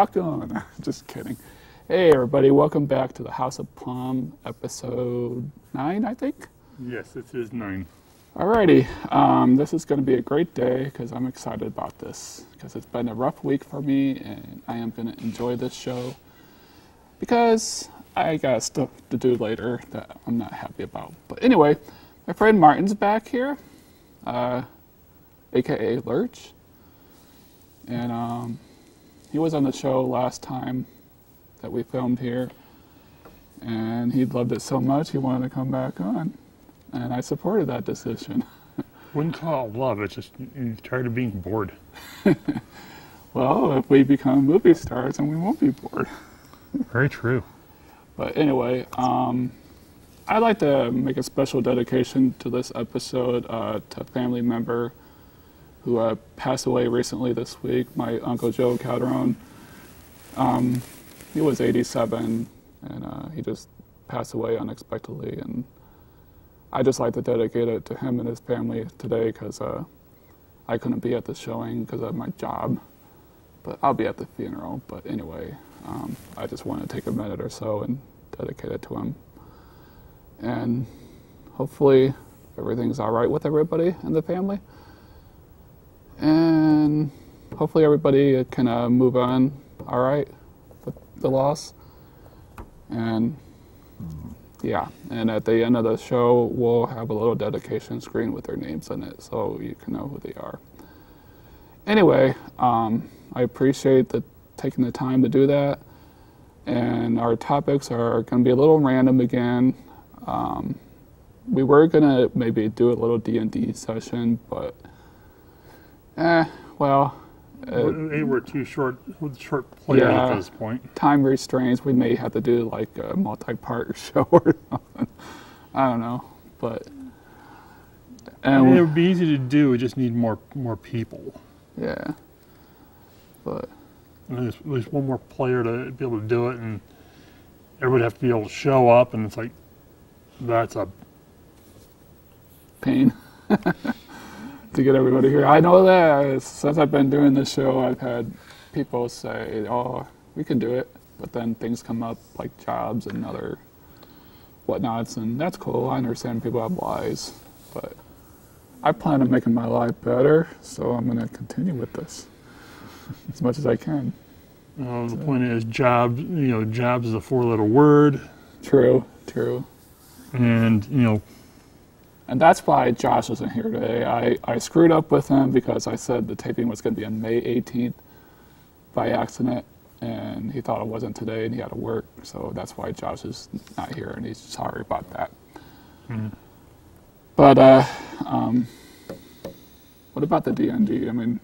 rock on. Just kidding. Hey everybody, welcome back to the House of Plum, episode 9, I think? Yes, it is 9. Alrighty, this is going to be a great day because I'm excited about this because it's been a rough week for me and I am going to enjoy this show because I got stuff to do later that I'm not happy about. But anyway, my friend Martin's back here, aka Lurch, and he was on the show last time that we filmed here and he loved it so much he wanted to come back on. And I supported that decision. Wouldn't call it love, it's just you're tired of being bored. Well, if we become movie stars, then we won't be bored. Very true. But anyway, I'd like to make a special dedication to this episode to a family member who passed away recently this week, my Uncle Joe Calderon. He was 87, and he just passed away unexpectedly. And I just like to dedicate it to him and his family today because I couldn't be at the showing because of my job, but I'll be at the funeral. But anyway, I just want to take a minute or so and dedicate it to him. And hopefully everything's all right with everybody in the family. And hopefully everybody can move on all right with the loss. And yeah, and at the end of the show, we'll have a little dedication screen with their names on it so you can know who they are. Anyway, I appreciate taking the time to do that. And our topics are going to be a little random again. We were going to maybe do a little D&D session, but, well. We're too short players at this point. Time restraints. We may have to do like a multi-part show or something. I don't know, but I mean, it would be easy to do. We just need more people. Yeah, but and there's at least one more player to be able to do it, and everybody have to be able to show up. And it's like that's a pain. To get everybody here. I know that since I've been doing this show, I've had people say, oh, we can do it, but then things come up like jobs and other whatnots, and that's cool. I understand people have lives, but I plan on making my life better, so I'm going to continue with this as much as I can. The point is jobs, jobs is a 4-letter word. True. And, and that's why Josh isn't here today. I screwed up with him because I said the taping was going to be on May 18th by accident, and he thought it wasn't today, and he had to work. So that's why Josh is not here, and he's sorry about that. Mm-hmm. But what about the D&D? I mean,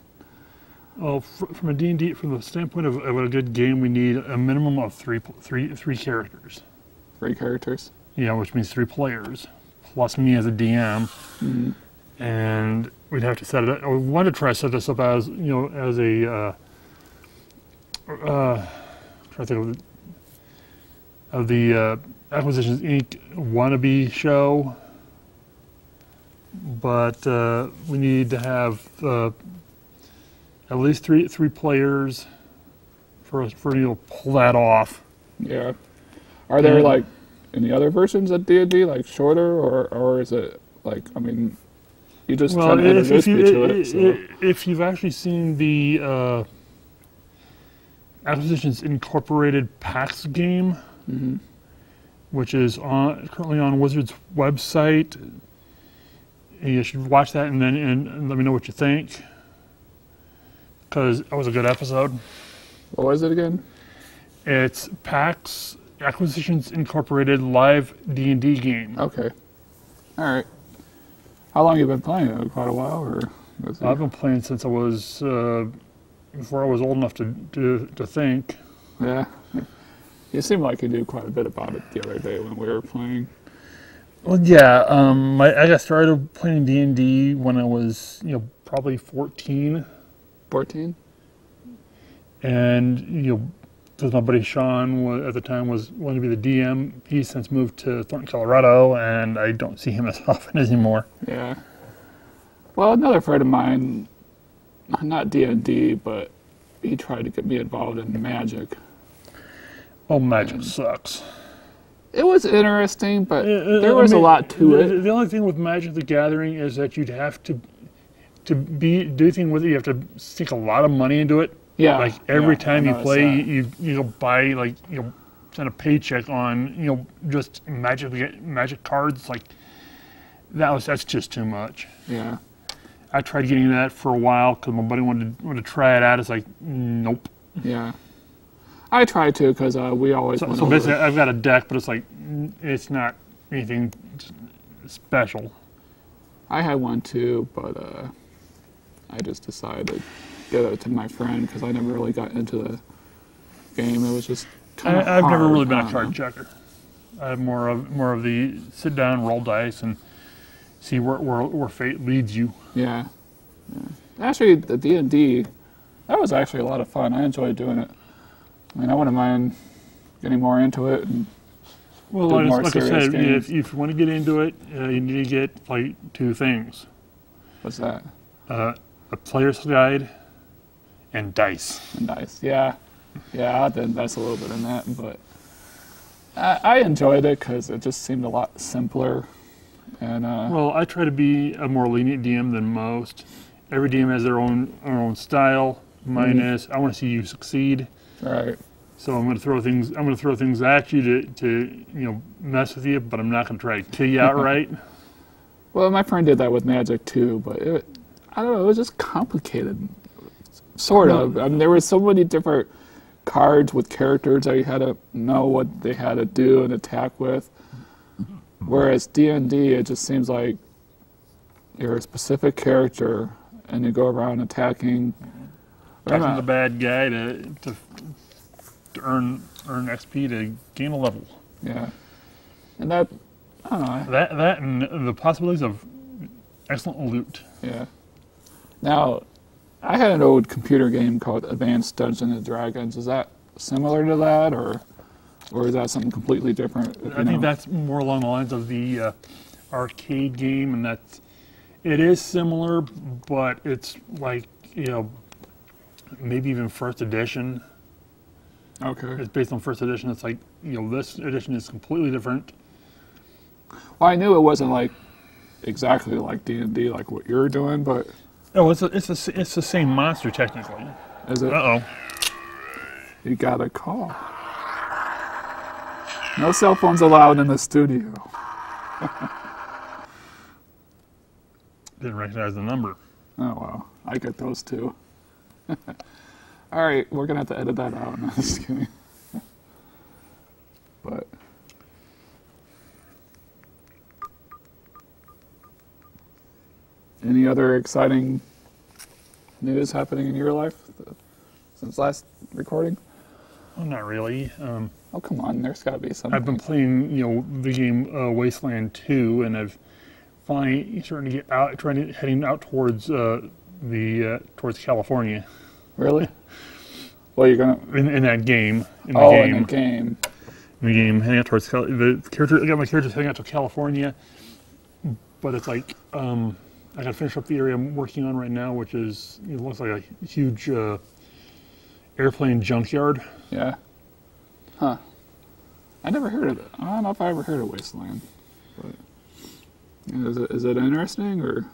well, from a D&D, from the standpoint of a good game, we need a minimum of three characters. 3 characters? Yeah, which means 3 players. Plus me as a DM, mm-hmm. And we'd have to set it up. We wanted to try to set this up as, as a, trying to think of the Acquisitions Inc. wannabe show, but we need to have at least three players for us to pull that off. Yeah. Are there like any other versions of D&D, like shorter, or is it like, I mean, you just kind of introduced me to it. So. If you've actually seen the Acquisitions Incorporated PAX game, mm-hmm. which is currently on Wizards' website, you should watch that and let me know what you think, because that was a good episode. What was it again? It's PAX Acquisitions Incorporated live D&D game. Okay. All right. How long have you been playing? Quite a while, or? I've been playing since I was before I was old enough to think. Yeah. You seemed like you knew quite a bit about it the other day when we were playing. Well, yeah. I got started playing D&D when I was, probably 14. 14? And because my buddy Sean at the time wanted to be the DM. He's since moved to Thornton, Colorado, and I don't see him as often anymore. Yeah. Well, another friend of mine, not D&D, but he tried to get me involved in Magic. Oh, Magic sucks. It was interesting, but there was a lot to it. The only thing with Magic the Gathering is that you'd have to do anything with it. You have to sink a lot of money into it. Yeah. Like every yeah, time you play, you buy like send a paycheck on just Magic cards. Like that's just too much. Yeah. I tried getting that for a while because my buddy wanted to try it out. It's like nope. Yeah. I tried to because we always went So basically, I've got a deck, but it's like it's not anything special. I had one too, but I just decided to give it to my friend because I never really got into the game. It was just kind of I've never hard. really been a card checker. I'm more of the sit down, roll dice, and see where fate leads you. Yeah. Actually, the D&D, that was actually a lot of fun. I enjoyed doing it. I mean, I wouldn't mind getting more into it. And well, like I said, if you want to get into it, you need to get like 2 things. What's that? A player's guide and dice. And dice, yeah. Yeah, I did invest a little bit in that, but I enjoyed it because it just seemed a lot simpler. And well, I try to be a more lenient DM than most. Every DM has their own style. Mine is I want to see you succeed. Right. So I'm going to throw things at you to mess with you, but I'm not going to try to kill you outright. Well, my friend did that with Magic too, but I don't know, it was just complicated. Sort of. I mean, there were so many different cards with characters that you had to know what they had to do and attack with. Whereas D&D, it just seems like you're a specific character and you go around attacking. Attacking the bad guy to earn XP to gain a level. Yeah. And that, I don't know. That and the possibilities of excellent loot. Yeah. Now, I had an old computer game called Advanced Dungeons and Dragons. Is that similar to that, or is that something completely different? I think that's more along the lines of the arcade game, and it is similar, but it's like maybe even first edition. Okay. It's based on first edition. It's like this edition is completely different. Well, I knew it wasn't like exactly like D&D, like what you're doing, but oh, it's the same monster technically. Is it? Uh-oh. You got a call. No cell phones allowed in the studio. Didn't recognize the number. Oh, wow. I get those too. All right, we're going to have to edit that out. No, just kidding. But any other exciting news happening in your life since last recording? Oh, not really. Oh, come on, there's got to be something. I've been playing, the game Wasteland 2, and I've finally starting to get out, heading out towards towards California. Really? Well, you're gonna in that game. In the game. In the game, heading out towards the character. I got my characters heading out to California, but it's like I got to finish up the area I'm working on right now, which is it looks like a huge airplane junkyard. Yeah. Huh. I never heard of it. I don't know if I ever heard of Wasteland. But is it interesting, or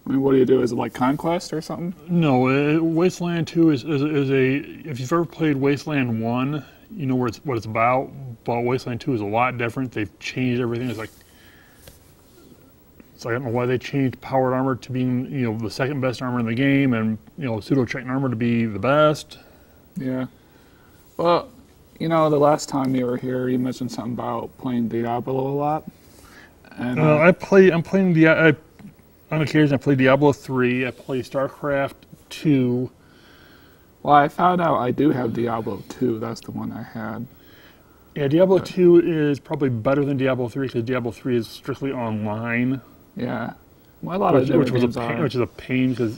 I mean, what do you do? Is it like Conquest or something? No, Wasteland 2 is a. If you've ever played Wasteland 1, you know what it's about. But Wasteland 2 is a lot different. They've changed everything. It's like I don't know why they changed powered armor to being the second best armor in the game, and pseudo-checked armor to be the best. Yeah. Well, the last time you were here, you mentioned something about playing Diablo a lot. And I'm playing on occasion I play Diablo 3. I play StarCraft 2. Well, I found out I do have Diablo 2. That's the one I had. Yeah, Diablo 2 is probably better than Diablo 3 because Diablo 3 is strictly online. Yeah. Well, a lot of which is a pain because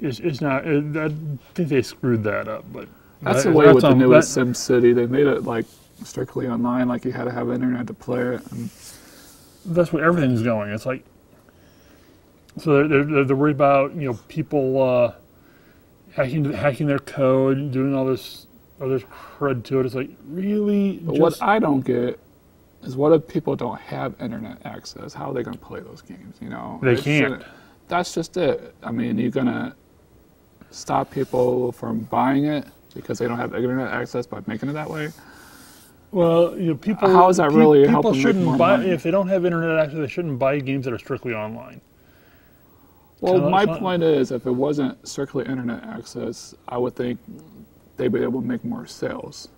it's not. I think they screwed that up, but that's the way with the newest SimCity. They made it like strictly online, like you had to have internet to play it. And that's where everything's going. It's like so they're worried about people hacking their code, doing all this other crud to it. It's like, really? But what I don't get is what if people don't have internet access? How are they going to play those games? You know, They can't. That's just it. I mean, you're going to stop people from buying it because they don't have internet access by making it that way. Well, people. How is that really people helping shouldn't make more buy money? if they don't have internet access. They shouldn't buy games that are strictly online. Well, my point is, if it wasn't strictly internet access, I would think they'd be able to make more sales.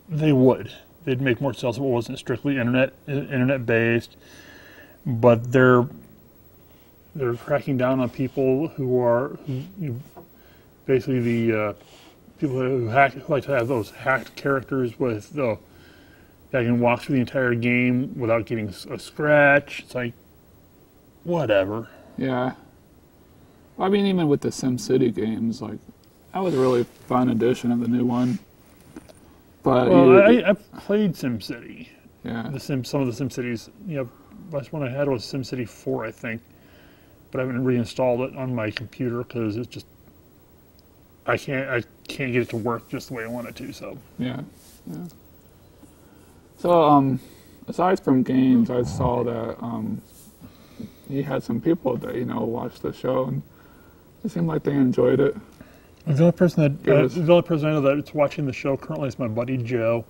They would. They'd make more sales if it wasn't strictly internet based. But they're cracking down on people who basically the people who like to have those hacked characters with that can walk through the entire game without getting a scratch. It's like, whatever. Yeah. I mean, even with the SimCity games, like, that was a really fun addition of the new one. But Well, I played SimCity. yeah. Some of the SimCities. Last one I had was SimCity 4, I think. But I haven't reinstalled it on my computer because it's just I can't get it to work just the way I want it to. So Yeah. So, aside from games, I saw that you had some people that watched the show, and it seemed like they enjoyed it. the only person I know that's watching the show currently is my buddy Joe.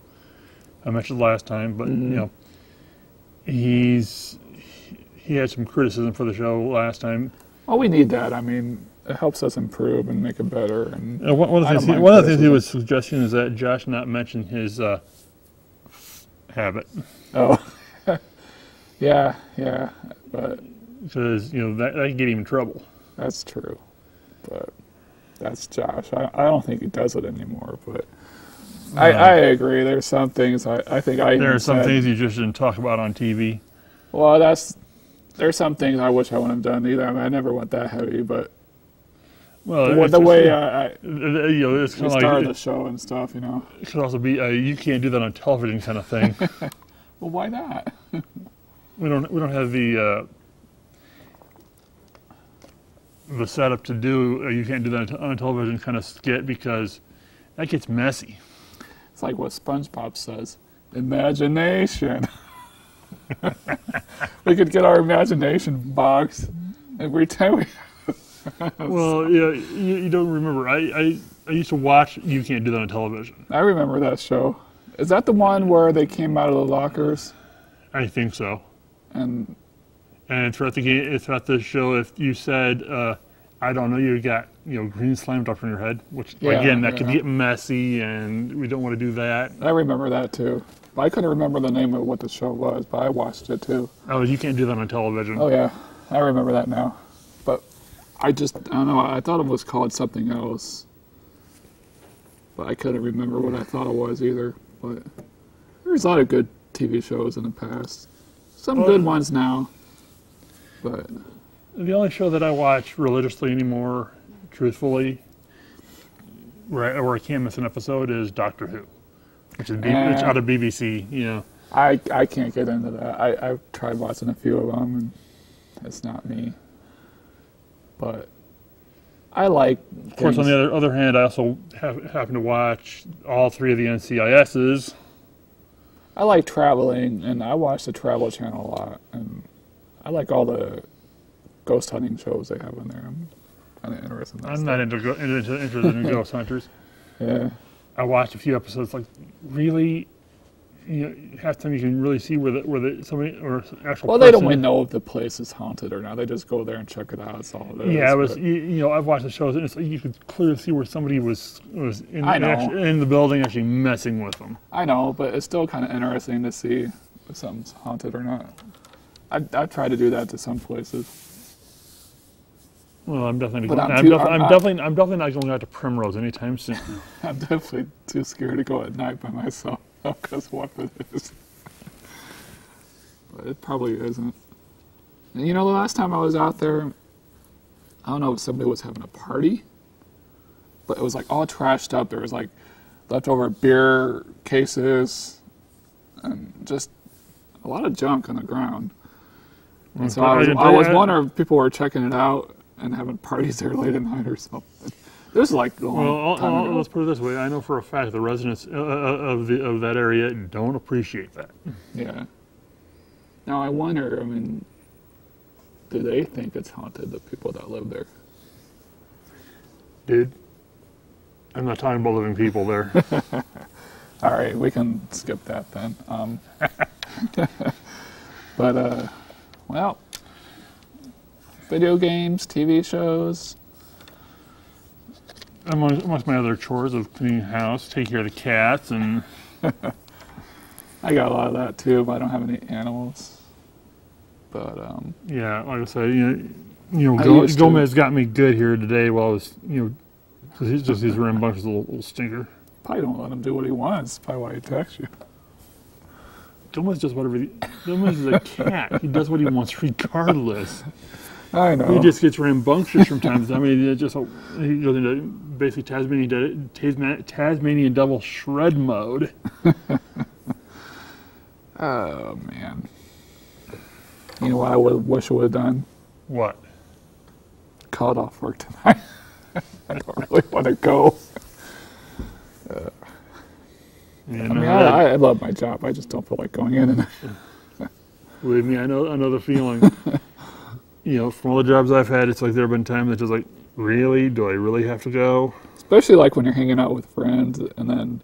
I mentioned last time, but he had some criticism for the show last time. Well, we need that. I mean, it helps us improve and make it better. And One of the things he was suggesting is that Josh not mention his habit. Oh, yeah, but Because that can get him in trouble. that's true. But that's Josh. I don't think he does it anymore. But I agree. There's some things I think I. There are some said, things you just shouldn't talk about on TV. Well, there's some things I wish I wouldn't have done either. I mean, I never went that heavy, but Well, the way it's we kind of started the like show and stuff, it could also be you can't do that on television kind of thing. Well, why not? we don't have the setup to do you can't do that on a television kind of skit because that gets messy. It's like what SpongeBob says: imagination. We could get our imagination box every time we. Well, yeah, you don't remember. I used to watch You Can't Do That on Television. I remember that show. Is that the one where they came out of the lockers I think so. and? And throughout the show, if you said, I don't know, you got green slime dropped on your head, which again that could get messy, and we don't want to do that. I remember that too. But I couldn't remember the name of what the show was, but I watched it too. Oh, you can't do that on television. Oh yeah, I remember that now. But I don't know. I thought it was called something else, but I couldn't remember what I thought it was either. But there's a lot of good TV shows in the past. Some good ones now. But The only show that I watch religiously anymore, truthfully, where I can't miss an episode, is Doctor Who, which is it's out of BBC. I can't get into that. I've tried watching a few of them, and it's not me. But I like. Of course, on the other hand, I also happen to watch all 3 of the NCISs. I like traveling, and I watch the Travel Channel a lot, and I like all the ghost hunting shows they have on there. I'm kind of interested in that I'm stuff. not interested in ghost hunters. Yeah. I watched a few episodes. Like, really, half the time you can really see where somebody or actual. Well, they don't person- really know if the place is haunted or not. They just go there and check it out. That's all it is. Yeah, it was. but- I've watched the shows, and it's like you could clearly see where somebody was in, I know. in the building actually messing with them. I know, but it's still kind of interesting to see if something's haunted or not. I've tried to do that to some places. Well, I'm definitely. But I'm definitely not going out to Primrose anytime soon. I'm definitely too scared to go at night by myself because what if it is? But it probably isn't. And the last time I was out there, I don't know if somebody was having a party, but it was like all trashed up. There was like leftover beer cases and just a lot of junk on the ground. And so I was wondering if people were checking it out and having parties there late at night or something. This is like a long Well, time ago. let's put it this way. I know for a fact the residents of that area don't appreciate that. Yeah. Now I wonder, I mean, do they think it's haunted, the people that live there? Dude, I'm not talking about living people there. All right, we can skip that then. But, well, video games, TV shows. Amongst my other chores of cleaning the house, taking care of the cats, and I got a lot of that too, but I don't have any animals. But, yeah, like I said, I used to. Gomez got me good here today while I was, because he's rambunctious little stinker. Probably don't let him do what he wants. Probably why he attacks you. Gomez does whatever. Gomez is a cat. He does what he wants regardless. I know. He just gets rambunctious from time to time. I mean, he goes into basically Tasmanian devil shred mode. Oh, man. You know what I wish I would have done? What? Called off work tonight. I don't really want to go. Yeah, I mean, I love my job. I just don't feel like going in. Believe me, I know the feeling. From all the jobs I've had, it's like there have been times that just like, really? Do I really have to go? Especially like when you're hanging out with friends and then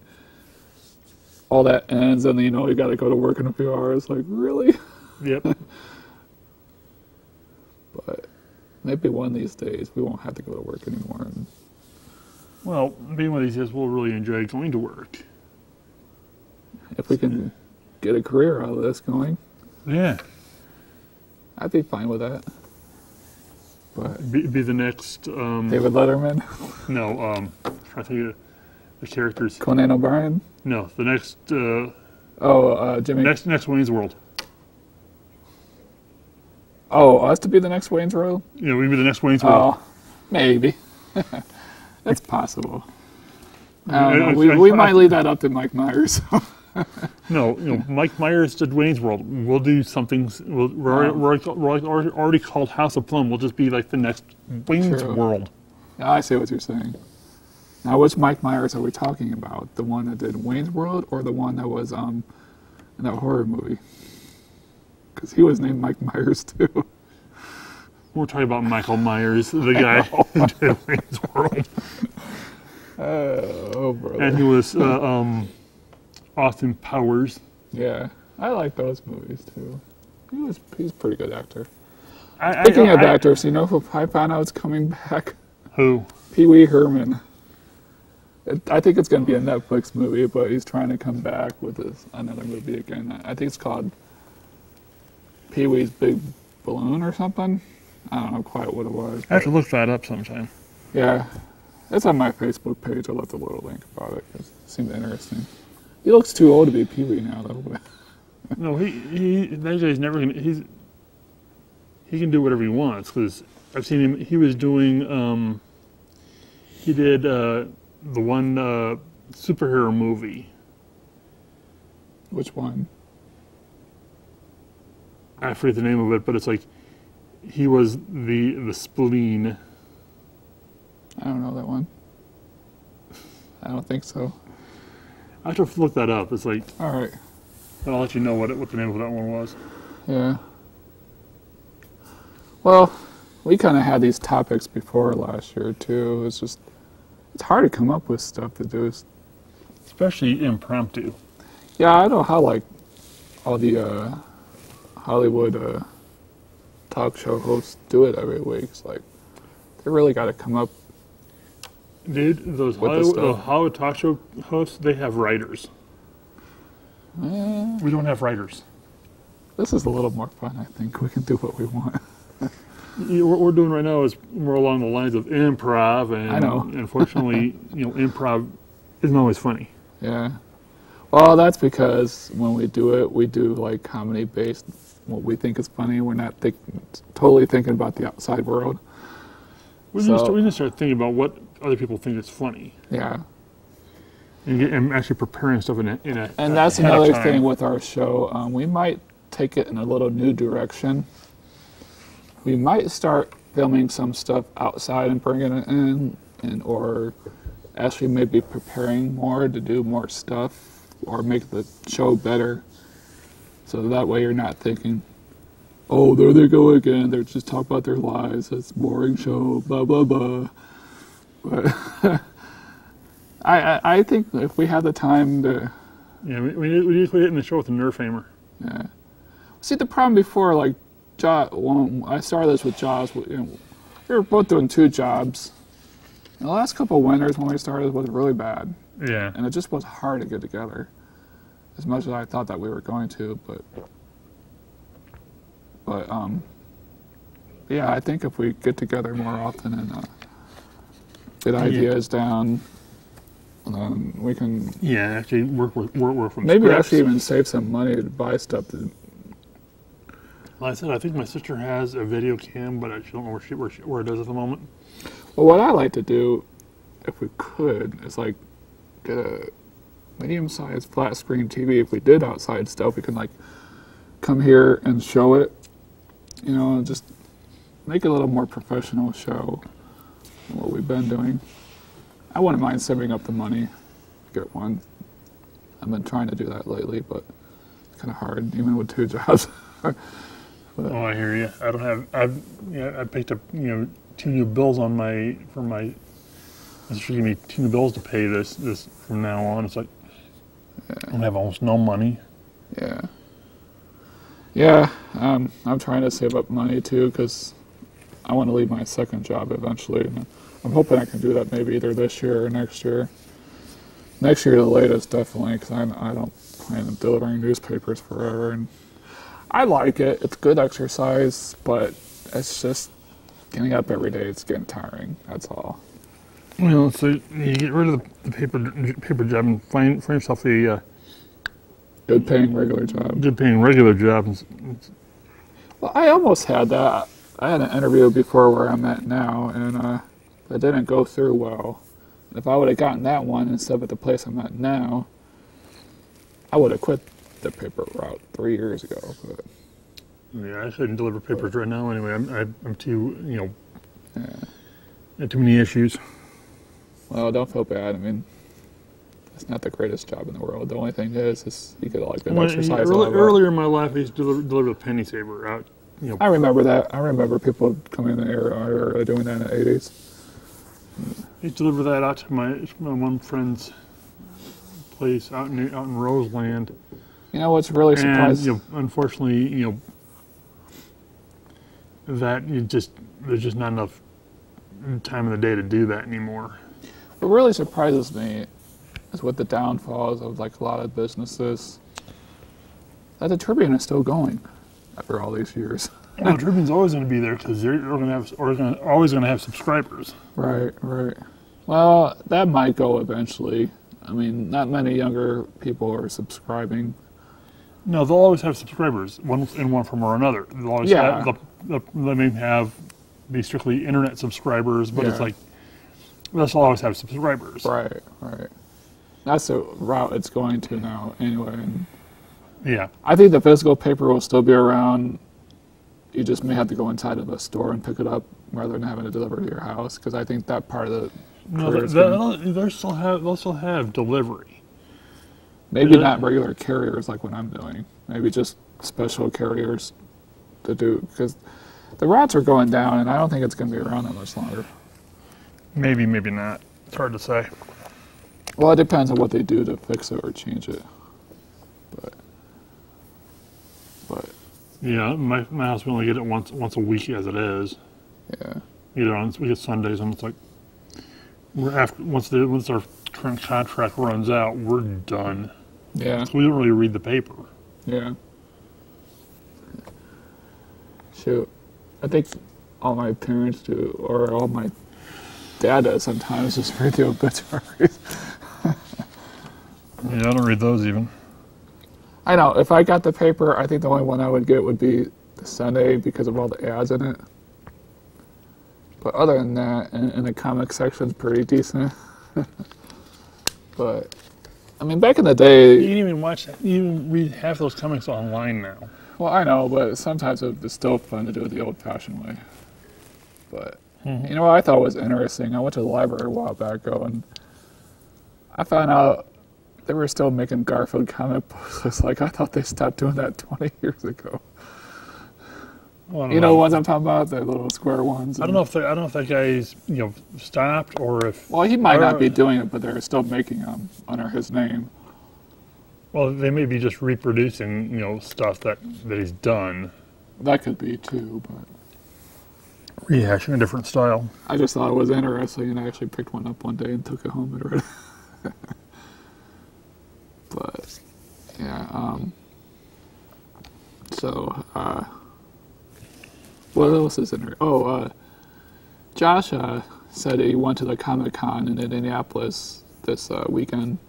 all that ends and then, you got to go to work in a few hours. Like, really? Yep. But maybe one of these days we won't have to go to work anymore. Well, being one of these days, we'll really enjoy going to work. If we can get a career out of this going, Yeah. I'd be fine with that. But Be the next. David Letterman, No. I think of the characters. Conan O'Brien. No, the next. Jimmy. Next Wayne's World. Oh, us to be the next Wayne's World? We'd be the next Wayne's World. Oh, maybe. That's possible. I don't know. We might leave that up to Mike Myers. No, Mike Myers did Wayne's World. We'll do something. We're already called House of Plum. We'll just be like the next Wayne's True. World. Yeah, I see what you're saying. Now, which Mike Myers are we talking about? The one that did Wayne's World or the one that was in that horror movie? Because he was named Mike Myers, too. We're talking about Michael Myers, the guy who did Wayne's World. Oh, brother. And he was Austin Powers. Yeah, I like those movies, too. He's a pretty good actor. I Speaking of actors, who I found out is coming back? Who? Pee Wee Herman. I think it's going to be a Netflix movie, but he's trying to come back with another movie again. I think it's called Pee Wee's Big Balloon or something. I don't know quite what it was. I have to look that up sometime. Yeah, it's on my Facebook page. I left a little link about it because it seemed interesting. He looks too old to be Pee Wee now, though. But No, that guy's never gonna. He can do whatever he wants because I've seen him. He was doing. He did the one superhero movie. which one? I forget the name of it, but it's like he was the spleen. I don't know that one. I don't think so. I have to look that up. It's like All right. I'll let you know what the name of that one was. Yeah. Well, we kind of had these topics before last year too. It's hard to come up with stuff to do. Especially impromptu. Yeah, I know how like all the Hollywood talk show hosts do it every week. It's like they really got to come up. Dude, those With the stuff. Hollywood talk show hosts, they have writers. Eh, We don't have writers. this is a little more fun. I think we can do what we want. What we're doing right now is more along the lines of improv, and I know. unfortunately, improv isn't always funny. Yeah. Well, that's because when we do it, we do like comedy based. What we think is funny. We're not totally thinking about the outside world. We need to start thinking about what other people think is funny, Yeah. and actually preparing stuff in a. And that's ahead of another time. thing with our show. We might take it in a little new direction. We might start filming some stuff outside and bringing it in, or actually maybe preparing more to do more stuff or make the show better. So that way you're not thinking, oh, there they go again. They're just talking about their lives. It's a boring show, blah, blah, blah. But I think if we have the time to... Yeah, we need to put it in the show with a nerf hammer. Yeah. See, the problem before, like, when I started this with jobs, we were both doing 2 jobs. And the last couple of winters when we started was really bad. Yeah. And it just was hard to get together. As much as I thought that we were going to, but yeah, I think if we get together more often and get ideas down, then we can... Yeah, actually work from maybe scripts. actually even save some money to buy stuff. Like I said, I think my sister has a video cam, but she don't know where it is at the moment. Well, what I like to do, if we could, is like get a medium-sized flat screen TV. If we did outside stuff, we can like come here and show it, and just make it a little more professional show than what we've been doing. I wouldn't mind saving up the money to get one. I've been trying to do that lately, but it's kind of hard, even with 2 jobs. Oh, I hear you. I picked up 2 new bills on my sister gave me 2 new bills to pay this from now on. It's like I don't have almost no money. Yeah. Yeah, I'm trying to save up money too because I want to leave my second job eventually. And I'm hoping I can do that maybe either this year or next year. Next year, the latest, definitely, because I don't plan on delivering newspapers forever. And I like it. It's good exercise, but it's just getting up every day. It's getting tiring. That's all. Well, so you get rid of the paper job and find yourself a good paying regular job. Good paying regular job. Well, I almost had that. I had an interview before where I'm at now, and it didn't go through well. If I would have gotten that one instead of at the place I'm at now, I would have quit the paper route 3 years ago. But. Yeah, I shouldn't deliver papers right now anyway. I'm too, too many issues. Well, don't feel bad. I mean, it's not the greatest job in the world. The only thing is you get like good exercise. Earlier in my life, I used to deliver a penny saver out. I remember that. I remember people coming in the area doing that in the 80s. I used to deliver that out to my one friend's place out in Roseland. You know what's really surprising? And unfortunately, there's just not enough time in the day to do that anymore. What really surprises me is with the downfalls of like a lot of businesses that the Tribune is still going after all these years. Well, the Tribune's always going to be there because they're always going to have subscribers. Right. Well, that might go eventually. I mean, not many younger people are subscribing. No, they'll always have subscribers, one in one form or another. They'll always they may be strictly internet subscribers, but it's like they'll always have subscribers. Right. That's the route it's going to now, anyway. And yeah, I think the physical paper will still be around. You just may have to go inside of a store and pick it up rather than having to deliver to your house, because I think that part of the they'll still have delivery. Maybe not regular carriers like what I'm doing. Maybe just special carriers to do, because the routes are going down, and I don't think it's going to be around that much longer. Maybe not. It's hard to say. Well, it depends on what they do to fix it or change it. But yeah, my house we only get it once a week as it is. Yeah. We get Sundays, and it's like once our current contract runs out, we're done. Yeah. So we don't really read the paper. Yeah. Shoot, I think all my parents do, or all my dad does sometimes, just read the obituaries. Yeah, I don't read those even. I know. If I got the paper, I think the only one I would get would be the Sunday because of all the ads in it. But other than that, and the comic section's pretty decent. But, I mean, back in the day... You can even watch that. You can read half those comics online now. Well, I know, but sometimes it's still fun to do it the old-fashioned way. But... Mm-hmm. You know what I thought was interesting? I went to the library a while back ago, and I found out they were still making Garfield comic books. It's like, I thought they stopped doing that 20 years ago. Well, You know the ones I'm talking about? The little square ones. I don't know if that guy's stopped or if. Well, he might not be doing it, but they're still making them under his name. Well, they may be just reproducing stuff that he's done, That could be too, but rehashing a different style. I just thought it was interesting, and I actually picked one up one day and took it home and read it. But yeah, what else is in there? Oh, Josh said he went to the Comic-Con in Indianapolis this weekend,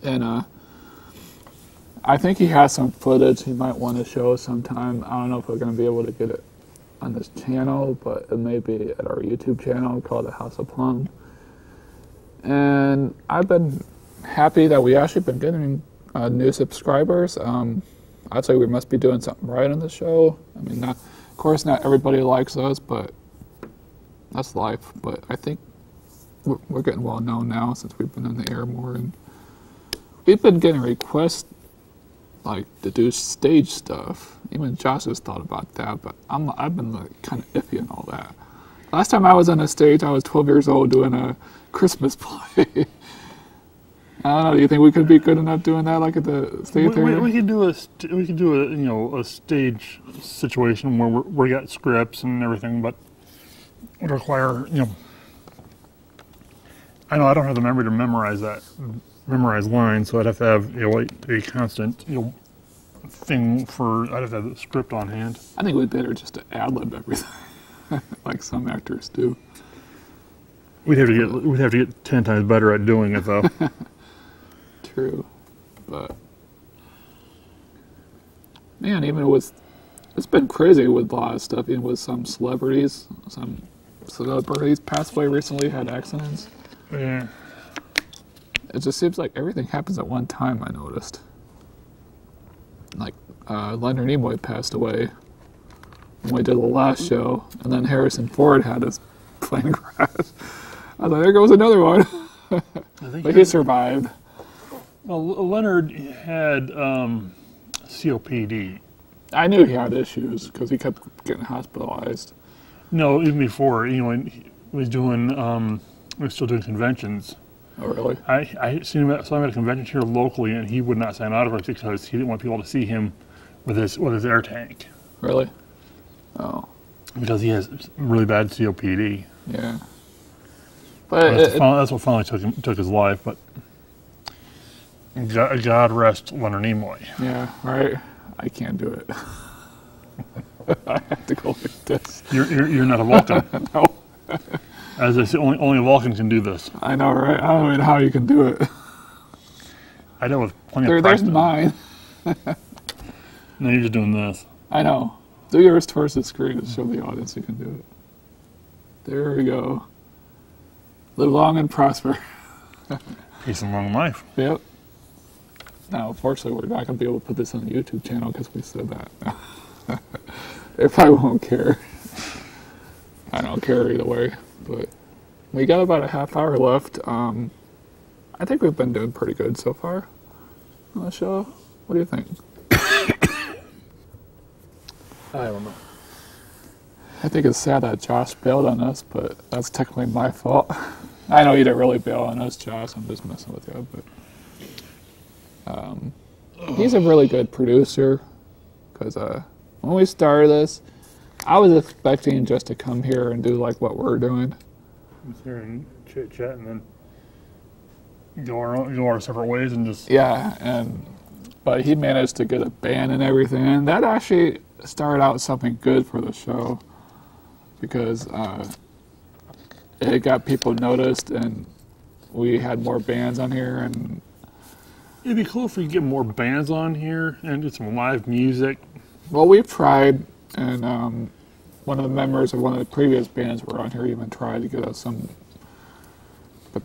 and I think he has some footage he might want to show sometime. I don't know if we're going to be able to get it on this channel, but it may be at our YouTube channel called the House of Plum. And I've been happy that we actually been getting new subscribers. I'd say we must be doing something right on the show. I mean, of course, not everybody likes us, but that's life. But I think we're getting well known now since we've been on the air more, and we've been getting requests like to do stage stuff. Even Josh has thought about that, but I've been like kind of iffy on all that. Last time I was on a stage, I was 12 years old doing a Christmas play. I don't know. Do you think we could be good enough doing that, like at the state theater? We could do a stage situation where we got scripts and everything, but it would require I know I don't have the memory to memorize lines, so I'd have to have a constant thing for. I'd have to have the script on hand. I think we'd better just to ad-lib everything, like some actors do. We'd have to get 10 times better at doing it, though. True, but man, it's been crazy with a lot of stuff. Even with some celebrities passed away recently, had accidents. Yeah. It just seems like everything happens at one time. I noticed, like Leonard Nimoy passed away when we did the last show, and then Harrison Ford had his plane crash. I was like, there goes another one. But he survived. Well, Leonard had COPD. I knew he had issues because he kept getting hospitalized. No, even before, when he was doing, we were still doing conventions. Oh, really? I saw him at a convention here locally, and he would not sign autographs because he didn't want people to see him with his air tank. Really? Oh. Because he has really bad COPD. Yeah. But that's what finally took his life. But God rest Leonard Nimoy. Yeah, right. I can't do it. I have to go like this. You're not a Vulcan. No. As I say, only a Vulcan can do this. I know, right? I don't know how you can do it. I know with plenty of practice. There's mine. No, you're just doing this. I know. Do yours towards the screen to show the audience you can do it. There we go. Live long and prosper. Peace and long life. Yep. Now, unfortunately, we're not going to be able to put this on the YouTube channel because we said that. They probably won't care. I don't care either way. But we got about a half hour left. I think we've been doing pretty good so far on the show. What do you think? I don't know. I think it's sad that Josh bailed on us, but that's technically my fault. I know you didn't really bail on us, Josh. I'm just messing with you, but he's a really good producer. Because when we started this, I was expecting just to come here and do like what we're doing. Just here and chit chat, and then go our separate ways, and just but he managed to get a band and everything, and that actually started out something good for the show because it got people noticed, and we had more bands on here, and it'd be cool if we could get more bands on here and do some live music. Well, we've tried, and one of the members of one of the previous bands were on here even tried to get us some, but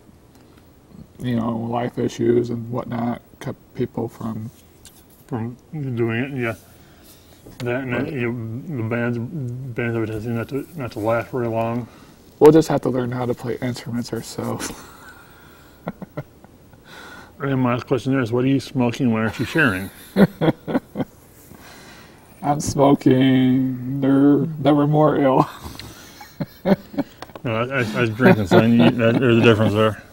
life issues and whatnot kept people from From doing it, yeah. That and But the bands have a tendency not to last very long. we'll just have to learn how to play instruments ourselves. And my question there is, what are you smoking? Why aren't you sharing? I'm smoking. Never more ill. No, I was drinking, so there's a difference there.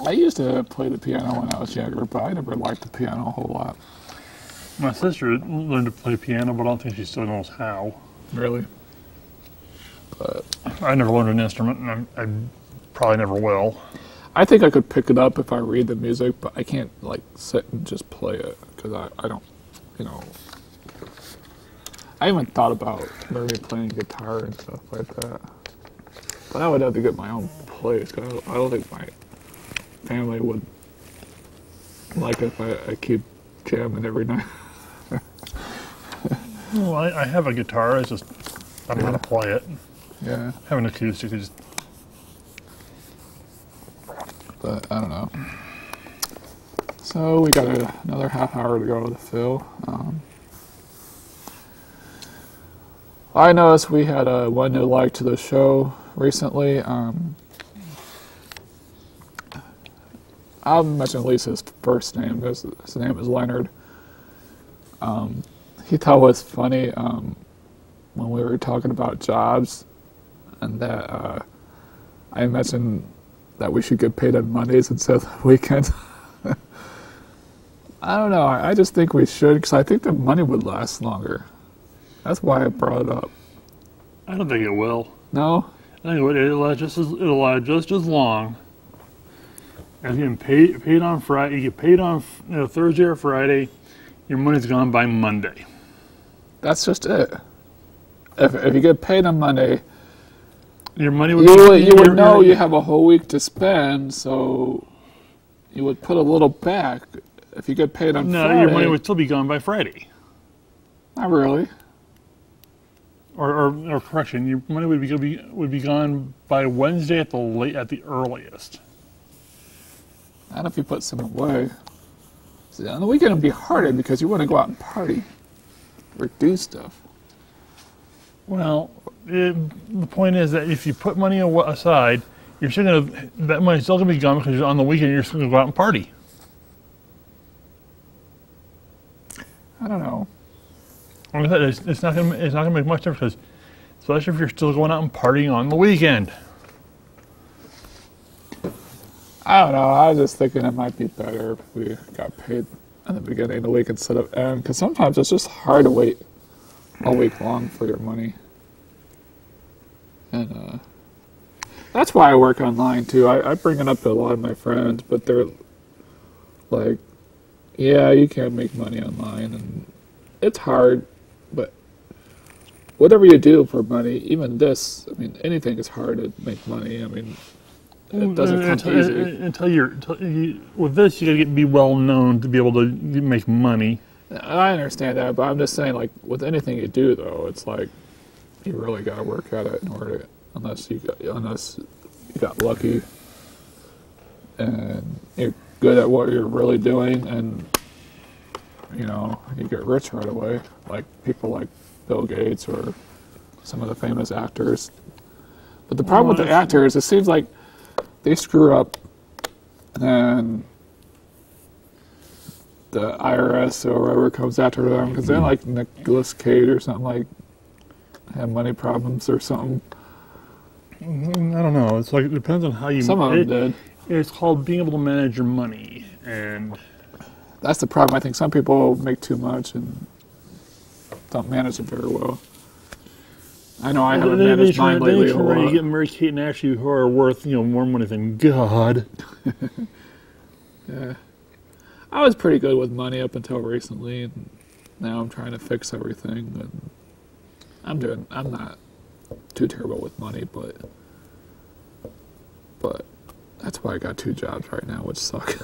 I used to play the piano when I was younger, but I never liked the piano a whole lot. My sister learned to play piano, but I don't think she still knows how. Really? But I never learned an instrument, and I probably never will. I think I could pick it up if I read the music, but I can't like sit and just play it because I don't, you know. I haven't thought about learning playing guitar and stuff like that. But I would have to get my own place. 'Cause I don't think my family would like if I keep jamming every night. Well, I have a guitar. I don't know how to play it. Yeah, I have an acoustic. but I don't know. So we got another half hour to go to fill. I noticed we had one new like to the show recently. I'll mention Lisa's first name. His name is Leonard. He thought it was funny when we were talking about jobs, and that I mentioned that we should get paid on Mondays instead of the weekends. I don't know. I just think we should because I think the money would last longer. That's why I brought it up. I don't think it will. No? I think it'll last just as long. And you get paid on Friday. You get paid on Thursday or Friday. Your money's gone by Monday. That's just it. If you get paid on Monday, Your money would you would know you have a whole week to spend, so you would put a little back. If you get paid on Friday, your money would still be gone by Friday. Not really. Or correction, your money would be gone by Wednesday at the earliest. Not if you put some away. See, on the weekend it'd be harder because you want to go out and party or do stuff. Well, the point is that if you put money aside, that money's still gonna be gone because on the weekend you're still gonna go out and party. I don't know. Like I said, it's not gonna make much difference, especially if you're still going out and partying on the weekend. I don't know. I was just thinking it might be better if we got paid at the beginning of the week instead of end, because sometimes it's just hard to wait a week long for your money. And that's why I work online too. I bring it up to a lot of my friends, but they're like, yeah, you can't make money online, and it's hard, but whatever you do for money, even this, I mean, anything is hard to make money. I mean, it doesn't come easy. With this, you gotta be well known to be able to make money. I understand that, but I'm just saying, like, with anything you do, though, it's like you really gotta work at it in order to, unless you got lucky and you're good at what you're really doing, and you get rich right away, like people like Bill Gates or some of the famous actors. But the problem with the actors, it seems like they screw up, and the IRS or whoever comes after them, because they're like Nicolas Cage or something, like have money problems or something. I don't know. It's like it depends on how you. Some of them did. It's called being able to manage your money, and that's the problem. I think some people make too much and don't manage it very well. I know I haven't managed mine lately a lot. You get Mary-Kate and Ashley, who are worth more money than God. Yeah, I was pretty good with money up until recently, and now I'm trying to fix everything. And I'm not too terrible with money, but that's why I got 2 jobs right now, which suck.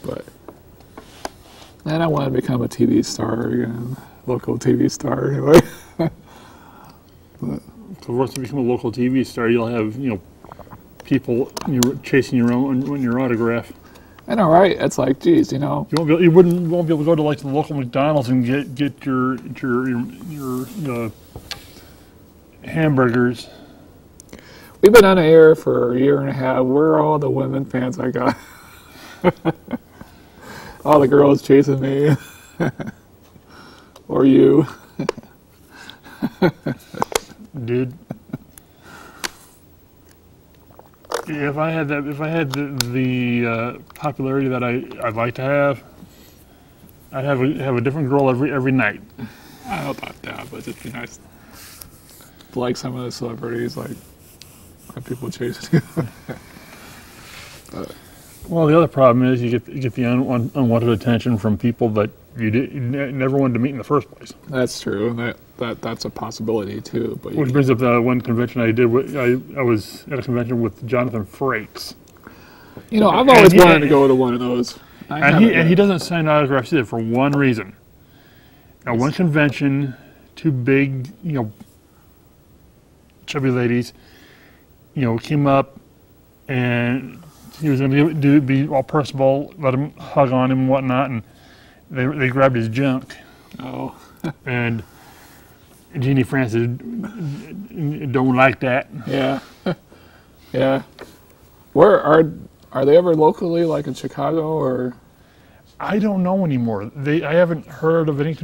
But and I want to become a TV star again, local TV star anyway. But so once you become a local TV star, you'll have people chasing your autograph. I know, right? It's like, geez, you know. You won't be able to go to like the local McDonald's and get your hamburgers. We've been on the air for a year and a half. Where are all the women fans I got? All the girls chasing me. Or you. Dude. If I had the popularity that I'd like to have, I'd have a different girl every night. I don't know about that, but it'd be nice. Like some of the celebrities, like people chasing you. Well, the other problem is you get the unwanted attention from people that you never wanted to meet in the first place. That's true, and that's a possibility too. But which brings up one convention I did. I was at a convention with Jonathan Frakes. You know, I've always wanted to go to one of those. And he doesn't sign autographs either for one reason. At one convention, two big, chubby ladies, came up and he was going to be all personable, let him hug on him and whatnot, and they grabbed his junk. Oh. And Jeannie Francis don't like that. Yeah. Yeah. Where are they ever locally, like in Chicago, or? I don't know anymore. I haven't heard of any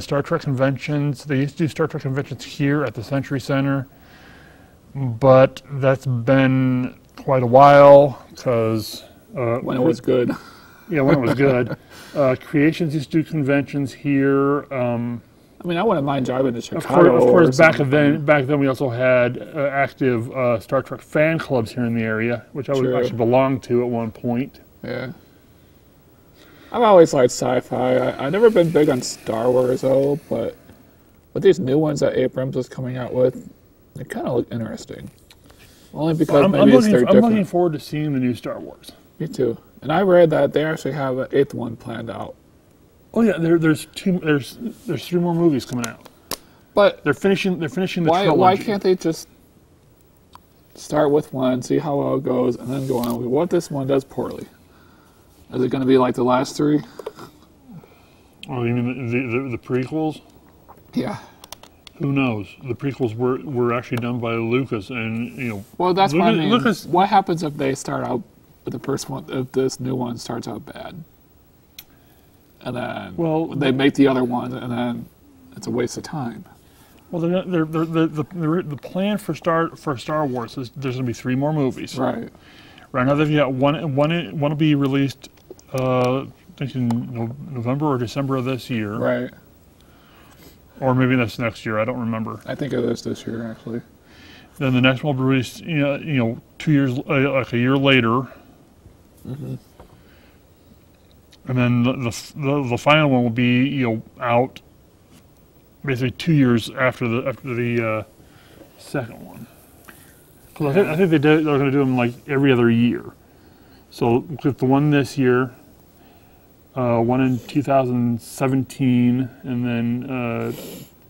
Star Trek conventions. They used to do Star Trek conventions here at the Century Center, but that's been quite a while because when it was good. Yeah, when it was good. Creations used to do conventions here. I mean, I wouldn't mind driving to Chicago. Of course, back then we also had active Star Trek fan clubs here in the area, which I would actually belong to at one point. Yeah. I've always liked sci-fi. I've never been big on Star Wars, though, but with these new ones that Abrams is coming out with, they kind of look interesting. Only because I'm looking forward to seeing the new Star Wars. Me too. And I read that they actually have an 8th one planned out. Oh yeah, there's 3 more movies coming out. But they're finishing the trilogy. Why can't they just start with one, see how well it goes, and then go on with what this one does poorly? Is it going to be like the last 3? Oh, you mean the prequels? Yeah. Who knows? The prequels were actually done by Lucas, and Well, that's what I mean. Lucas, what happens if they start out with the first one? If this new one starts out bad, and then they make the other one, and then it's a waste of time. Well, the plan for Star Wars is there's going to be 3 more movies. Right. Right now they've got one will be released, I think in November or December of this year. Right. Or maybe that's next year. I don't remember. I think it is this year, actually. Then the next one will be released, 2 years, like a year later. Mm-hmm. And then the final one will be out basically 2 years after the second one. Because I think they're going to do them like every other year. So with the one this year, one in 2017, and then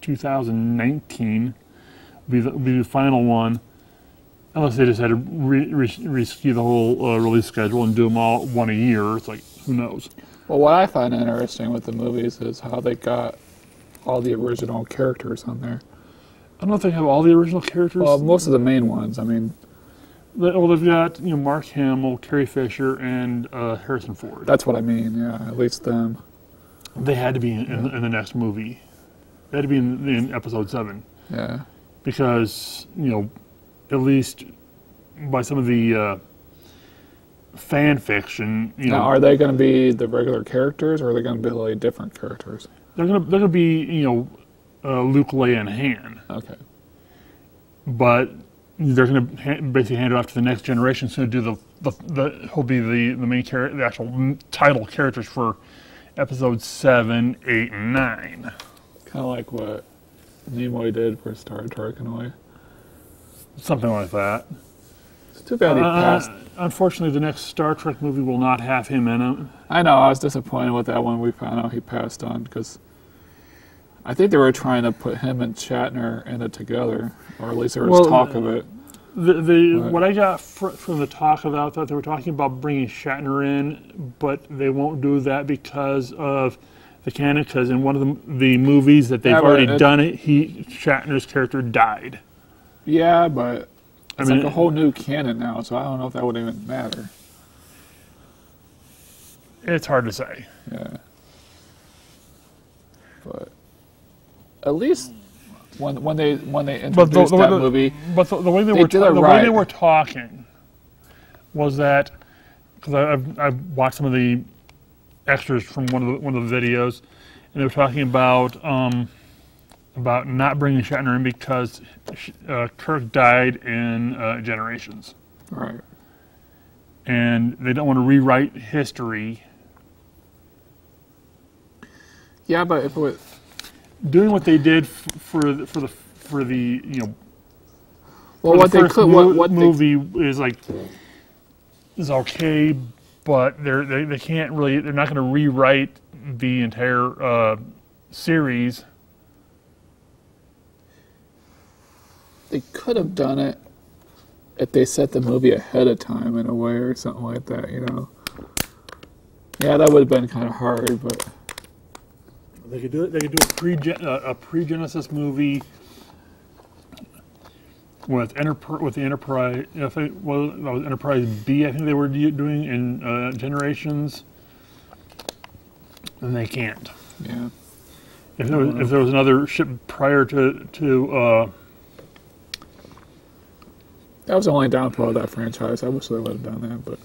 2019 will be the final one. Unless they just had to reskew the whole release schedule and do them all one a year. It's like, who knows? Well, what I find interesting with the movies is how they got all the original characters on there. I don't know if they have all the original characters. Well, most of the main ones. I mean, they've got Mark Hamill, Carrie Fisher, and Harrison Ford. That's what I mean. Yeah, at least them. They had to be in the next movie. They had to be in episode 7. Yeah. Because at least by some of the fan fiction, Now, are they going to be the regular characters, or are they going to be like different characters? They're gonna be Luke, Leia, and Han. Okay. But they're going to basically hand it off to the next generation. So do he'll be the main character, the actual title characters for episodes 7, 8, and 9. Kind of like what Nimoy did for Star Trek in a way. Something like that. It's too bad he passed. Unfortunately, the next Star Trek movie will not have him in it. I know. I was disappointed with that one. We found out he passed on because I think they were trying to put him and Shatner in it together, or at least there was talk of it. What I got from the talk about that, they were talking about bringing Shatner in, but they won't do that because of the canon. Because in one of the movies that they've already done it, Shatner's character died. Yeah, but it's like a whole new canon now, so I don't know if that would even matter. It's hard to say. Yeah. But at least when they introduced that movie, but the way they were talking was that, because I've watched some of the extras from one of the videos, and they were talking about not bringing Shatner in because Kirk died in Generations, right? And they don't want to rewrite history. Yeah, but if it was doing what they did for the you know, well, what they could what movie is okay, but they can't really, they're not going to rewrite the entire series. They could have done it if they set the movie ahead of time in a way or something like that, you know. Yeah, that would have been kind of hard, but they could do it. They could do a pre-Genesis movie with the Enterprise. If it was Enterprise B, I think they were doing in Generations, and they can't. Yeah. If there was another ship prior to that was the only downfall of that franchise. I wish they would have done that, but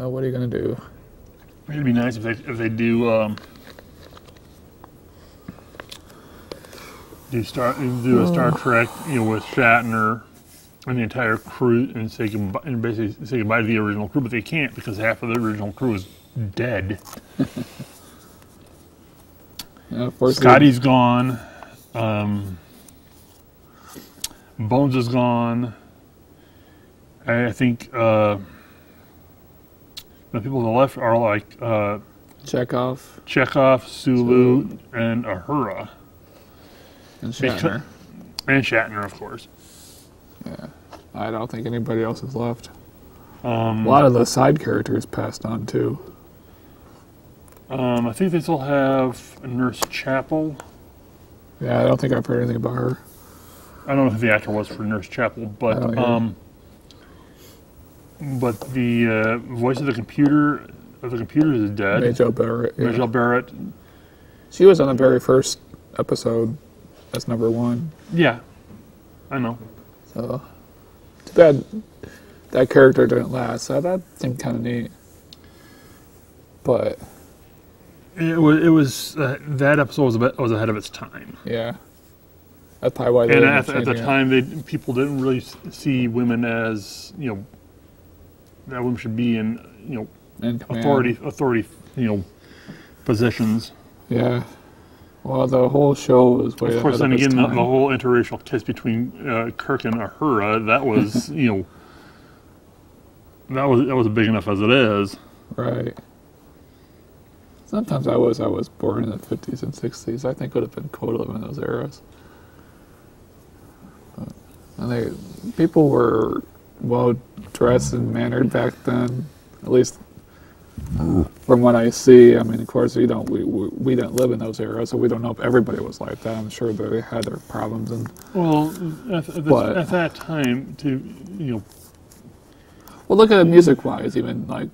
what are you gonna do? It'd be nice if they do a Star Trek, you know, with Shatner and the entire crew, and basically say goodbye to the original crew, but they can't because half of the original crew is dead. Yeah, Scotty's gone. Bones is gone. I think the people on the left are like Chekhov, Sulu, and Uhura. And Shatner. And Shatner, of course. Yeah. I don't think anybody else is left. A lot of the side characters passed on, too. I think they still have Nurse Chapel. Yeah, I don't think I've heard anything about her. I don't know who the actor was for Nurse Chapel, but the voice of the computer is dead. Majel Barrett. Yeah. Majel Barrett. She was on the very first episode as #1. Yeah, I know. So, too bad that character didn't last. So that seemed kind of neat. But it was that episode was ahead of its time. Yeah, that's probably why. And at the time, people didn't really see women as, you know, that women should be in, you know, authority, you know, positions. Yeah. Well, the whole show was way of course. Then again, the whole interracial kiss between Kirk and Uhura, that was you know, that was big enough as it is. Right. Sometimes I was born in the 50s and 60s. I think it would have been cool to live in those eras. And people were well dressed and mannered back then, at least from what I see. I mean, of course, we didn't live in those eras, so we don't know if everybody was like that. I'm sure that they had their problems. Well, at that time, you know. Well, look at it music-wise. Even like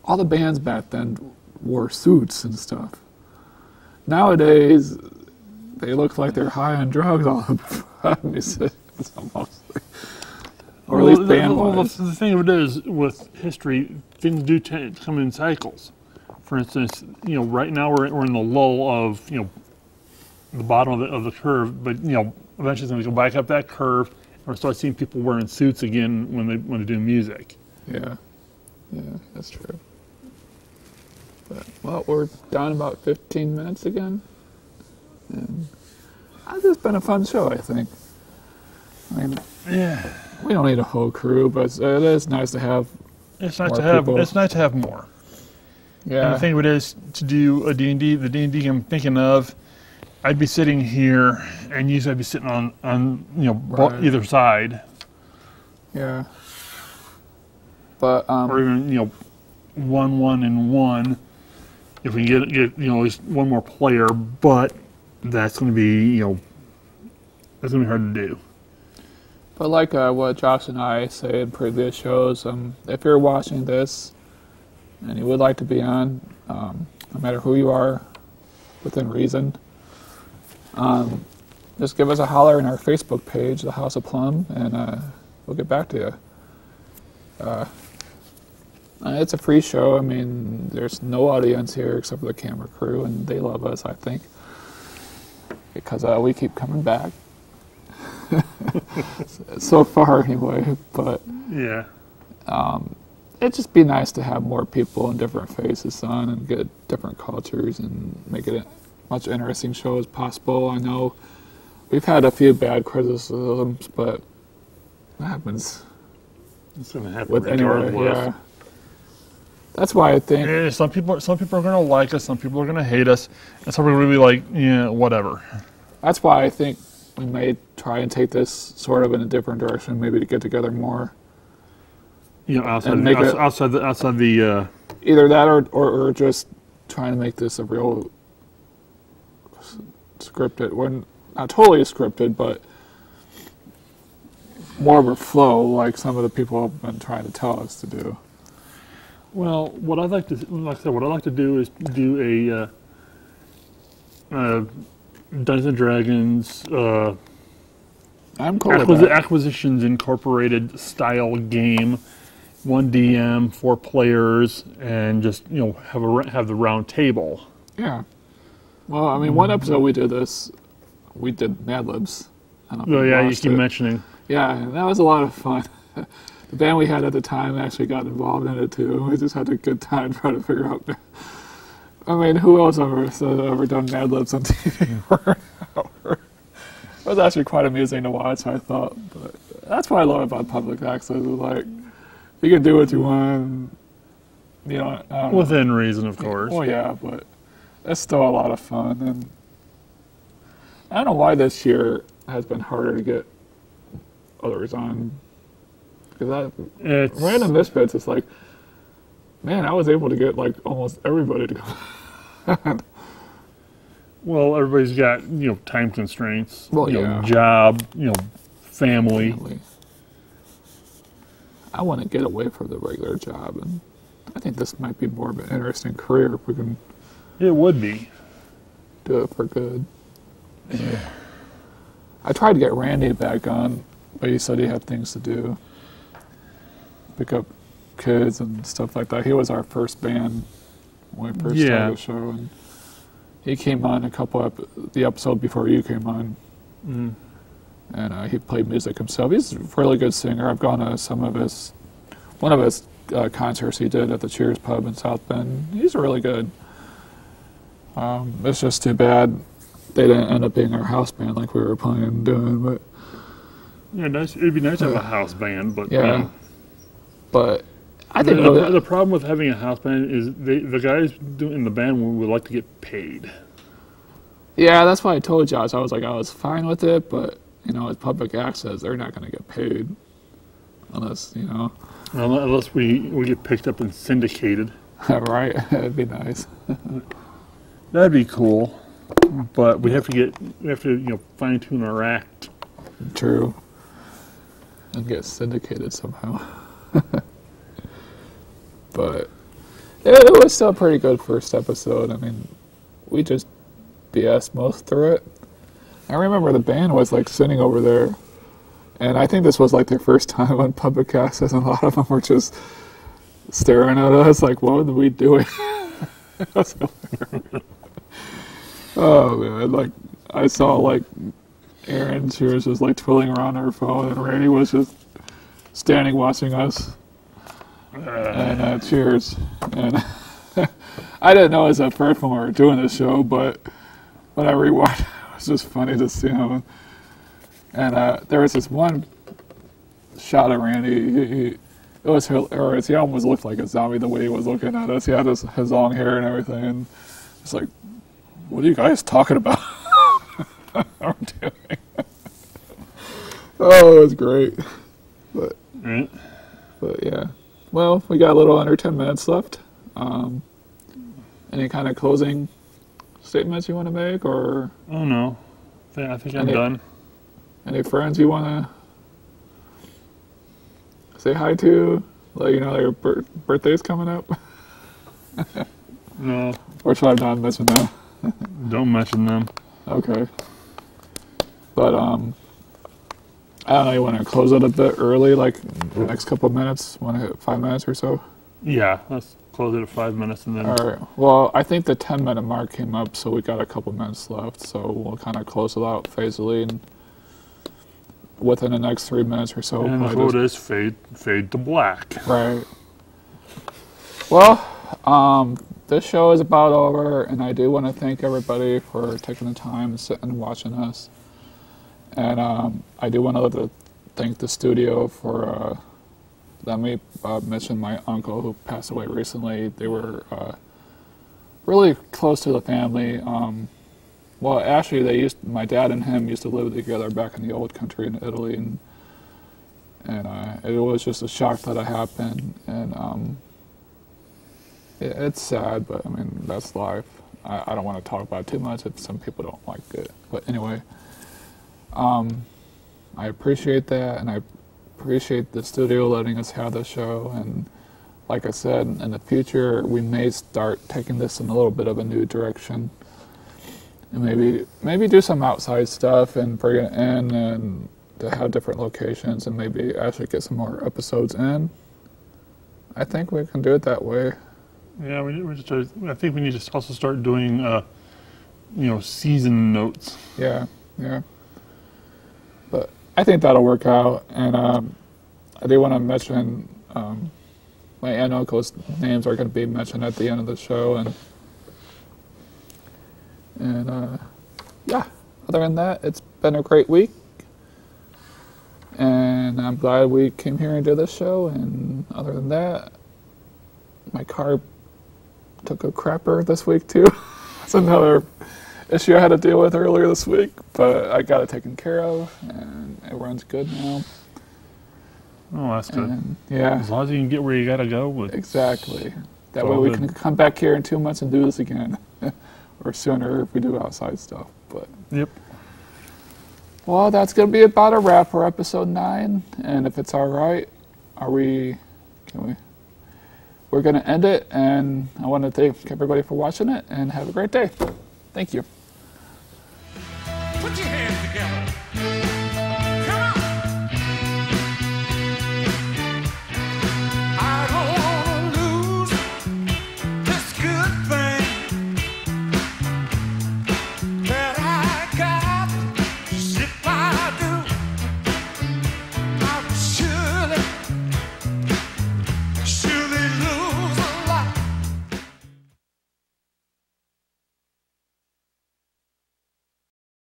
all the bands back then wore suits and stuff. Nowadays, they look like they're high on drugs all the time. It's almost, or at least band-wise. The thing of it is, with history, things do tend to come in cycles. For instance, you know, right now we're in the lull of, you know, the bottom of the curve, but, you know, eventually it's going to go back up that curve, and we'll start seeing people wearing suits again when they do music. Yeah, that's true. But, well, we're down about 15 minutes again, and it's just been a fun show, I think. I mean, yeah, we don't need a whole crew, but it is nice to have. It's nice to have. People. It's nice to have more. Yeah. And the thing of it is, to do a D&D, the D&D I'm thinking of, I'd be sitting here, and usually I'd be sitting on Right. either side, Yeah. But or even 1, 1, and 1. If we get at least one more player, but that's going to be that's going to be hard to do. but like what Josh and I say in previous shows, if you're watching this and you would like to be on, no matter who you are, within reason, just give us a holler in our Facebook page, the House of Plum, and we'll get back to you. It's a free show. I mean, there's no audience here except for the camera crew, and they love us, I think, because we keep coming back. So far, anyway. But Yeah. it'd just be nice to have more people and different faces on and get different cultures and make it a much interesting show as possible. I know we've had a few bad criticisms, but that happens It's going to happen with regardless. anyway. Yeah. That's why I think. Yeah, some people are going to like us, some people are going to hate us, and some are going to be like, yeah, whatever. That's why I think we may try and take this sort of in a different direction, maybe to get together more. Outside And the, make it- outside the Either that or just trying to make this a real scripted, well, not totally scripted, but more of a flow like some of the people have been trying to tell us to do. Well, what I'd like to, like I said, what I'd like to do is do a Dungeons and Dragons I'm cool with that. Acquisitions Incorporated style game, 1 DM, 4 players, and just have the round table. Yeah. Well, I mean, one episode we did this, we did Mad Libs. I don't know Oh if yeah, you watched keep it. mentioning. Yeah, and that was a lot of fun. The band we had at the time actually got involved in it too. We just had a good time trying to figure out. I mean, who else ever done Mad Libs on TV for an hour? It was actually quite amusing to watch, I thought. But that's what I love about public access. Is like, you can do what you want. I don't know. Within reason, of course. Well, yeah, but it's still a lot of fun. And I don't know why this year has been harder to get others on. Because It's Random Misfits, it's like, man, I was able to get like almost everybody to come. well, everybody's got time constraints. Well, yeah. Job, family. I want to get away from the regular job, and I think this might be more of an interesting career if we can It would be. do it for good. Yeah. I tried to get Randy back on, but he said he had things to do. Pick up kids and stuff like that. He was our first band when we first started the show, and he came on a couple the episode before you came on, and he played music himself. He's a really good singer. I've gone to one of his concerts he did at the Cheers Pub in South Bend. He's really good. It's just too bad they didn't end up being our house band like we were planning on doing, but Yeah, nice. It'd be nice to have a house band, but yeah. But I think the problem with having a house band is the guys in the band would like to get paid. yeah, that's why I told Josh. I was like, I was fine with it, but it's public access. They're not going to get paid unless Unless we get picked up and syndicated. right? It'd be nice. That'd be cool. But we have to fine tune our act. True. And get syndicated somehow. But it was still a pretty good first episode. I mean, we just BS most through it. I remember the band was like sitting over there, and I think this was like their first time on public access, and a lot of them were just staring at us like, what are we doing? It was hilarious. Oh man, like I saw like Erin, she was just like twiddling around her phone, and Randy was just standing watching us. And cheers. And I didn't know it was at first when we were doing the show, but when I rewatched, it was just funny to see him. And there was this one shot of Randy. It was hilarious. He almost looked like a zombie the way he was looking at us. He had his long hair and everything. And it's like, what are you guys talking about? I'm doing. Oh, it was great. But, Right. but yeah. Well, we got a little under 10 minutes left. Any kind of closing statements you want to make, or Oh no, I think I'm Any- done. any friends you want to say hi to? Let you know your birthday's coming up? No, Or should I not mention that? don't mention them. Okay. But, I don't know, you want to close it a bit early, like the next couple of minutes? Want to hit 5 minutes or so? Yeah, let's close it at 5 minutes and then. All right. Well, I think the 10-minute mark came up, so we got a couple minutes left. So we'll kind of close it out phasily, and within the next 3 minutes or so. And the probably quote is fade to black. right. Well, this show is about over, and I do want to thank everybody for taking the time and sitting and watching us. And I do want to thank the studio for letting me mention my uncle who passed away recently. They were really close to the family. Well, actually, my dad and him used to live together back in the old country in Italy, and it was just a shock that it happened. And it's sad, but I mean, that's life. I don't want to talk about it too much if some people don't like it. But anyway, I appreciate that, and I appreciate the studio letting us have the show. And like I said, in the future, we may start taking this in a little bit of a new direction. And maybe do some outside stuff and bring it in and to have different locations and maybe actually get some more episodes in. I think we can do it that way. Yeah, I think we need to also start doing, season notes. Yeah. But I think that'll work out. And I do want to mention my aunt and uncle's names are going to be mentioned at the end of the show. And yeah, other than that, it's been a great week. And I'm glad we came here and did this show. And other than that, my car took a crapper this week too. That's another issue I had to deal with earlier this week, but I got it taken care of, and it runs good now. Oh, that's good. And, yeah, As long as you can get where you gotta go. exactly. That all way we good. can come back here in 2 months and do this again, or sooner if we do outside stuff. But Yep. well, that's gonna be about a wrap for episode 9. And if it's all right, we're gonna end it. And I want to thank everybody for watching it, and have a great day. Thank you.